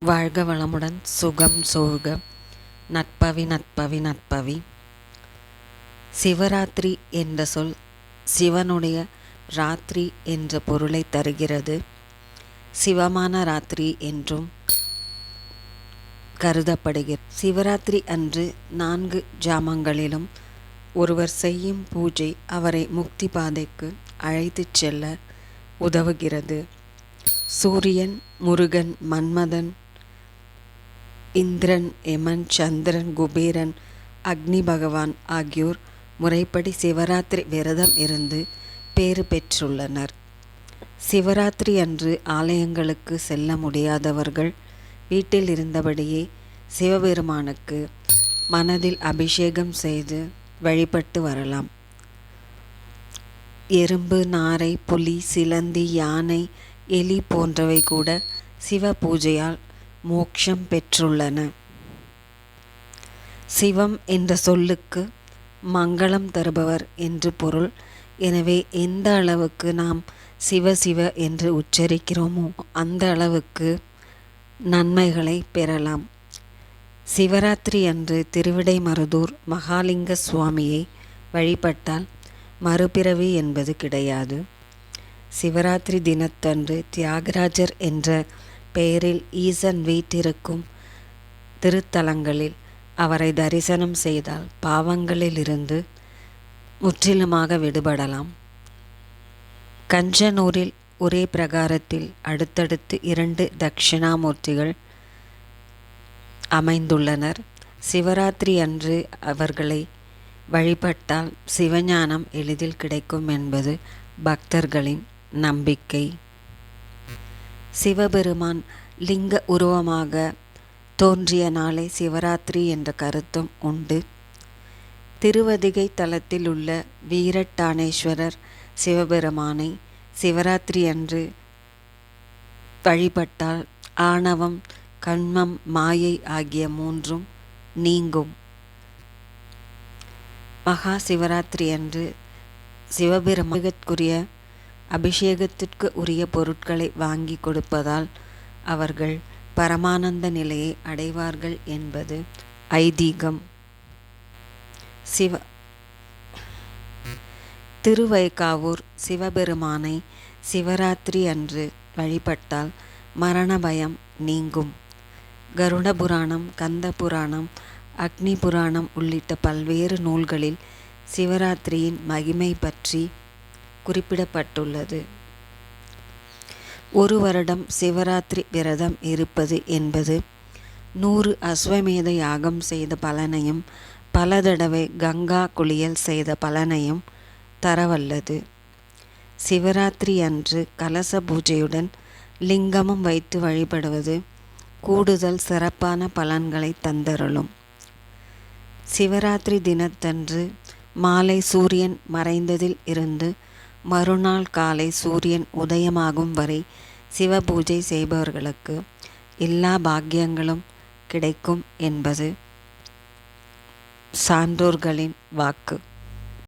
வாழ்க வளமுடன், சுகம் சூழ்க. நட்பவி நட்பவி நட்பவி. சிவராத்திரி என்ற சொல் சிவனுடைய ராத்திரி என்ற பொருளை தருகிறது. சிவமான ராத்திரி என்றும் கருதப்படுகிறது. சிவராத்திரி அன்று 4 ஜாமங்களிலும் ஒருவர் செய்யும் பூஜை அவரை முக்தி பாதைக்கு அழைத்துச் செல்ல உதவுகிறது. சூரியன், முருகன், மன்மதன், இந்திரன், யமன், சந்திரன், குபேரன், அக்னி பகவான் ஆகியோர் முறைப்படி சிவராத்திரி விரதம் இருந்து பேறு பெற்றுள்ளனர். சிவராத்திரி அன்று ஆலயங்களுக்கு செல்ல முடியாதவர்கள் வீட்டில் இருந்தபடியே சிவபெருமானுக்கு மனதில் அபிஷேகம் செய்து வழிபட்டு வரலாம். எறும்பு, நாரை, புலி, சிலந்தி, யானை, எலி போன்றவை கூட சிவ பூஜையால் மோட்சம் பெற்றுள்ளன. சிவம் என்ற சொல்லுக்கு மங்களம் தருபவர் என்று பொருள். எனவே எந்த அளவுக்கு நாம் சிவ சிவ என்று உச்சரிக்கிறோமோ அந்த அளவுக்கு நன்மைகளை பெறலாம். சிவராத்திரி அன்று திருவிடைமருதூர் மகாலிங்க சுவாமியை வழிபட்டால் மறுபிறவி என்பது கிடையாது. சிவராத்திரி தினத்தன்று தியாகராஜர் என்ற பெயரில் ஈசன் வீற்றிருக்கும் திருத்தலங்களில் அவரை தரிசனம் செய்தால் பாவங்களிலிருந்து முற்றிலுமாக விடுபடலாம். கஞ்சனூரில் ஒரே பிரகாரத்தில் அடுத்தடுத்து 2 தட்சிணாமூர்த்திகள் அமைந்துள்ளனர். சிவராத்திரி அன்று அவர்களை வழிபட்டால் சிவஞானம் எளிதில் கிடைக்கும் என்பது பக்தர்களின் நம்பிக்கை. சிவபெருமான் லிங்க உருவமாக தோன்றிய நாளை சிவராத்திரி என்ற கருத்தும் உண்டு. திருவதிகை தலத்தில் உள்ள வீரட்டானேஸ்வரர் சிவபெருமானை சிவராத்திரி அன்று வழிபட்டால் ஆணவம், கண்மம், மாயை ஆகிய 3ம் நீங்கும். மகா சிவராத்திரி அன்று சிவபெருமானுக்குரிய அபிஷேகத்திற்கு உரிய பொருட்களை வாங்கி கொடுப்பதால் அவர்கள் பரமானந்த நிலையை அடைவார்கள் என்பது ஐதீகம். திருவைகாவூர் சிவபெருமானை சிவராத்திரி அன்று வழிபட்டால் மரண பயம் நீங்கும். கருட புராணம், கந்த புராணம், அக்னி புராணம் உள்ளிட்ட பல்வேறு நூல்களில் சிவராத்திரியின் மகிமை பற்றி குறிப்பிடப்பட்டுள்ளது. ஒரு வருடம் சிவராத்திரி விரதம் இருப்பது என்பது 100 அஸ்வமேத யாகம் செய்த பலனையும் பல தடவை கங்கா குளியல் செய்த பலனையும் தரவல்லது. சிவராத்திரி அன்று கலச பூஜையுடன் லிங்கமும் வைத்து வழிபடுவது கூடுதல் சிறப்பான பலன்களை தந்தருளும். சிவராத்திரி தினத்தன்று மாலை சூரியன் மறைந்ததில் இருந்து மறுநாள் காலை சூரியன் உதயமாகும் வரை சிவபூஜை செய்பவர்களுக்கு எல்லா பாக்கியங்களும் கிடைக்கும் என்பது சான்றோர்களின் வாக்கு.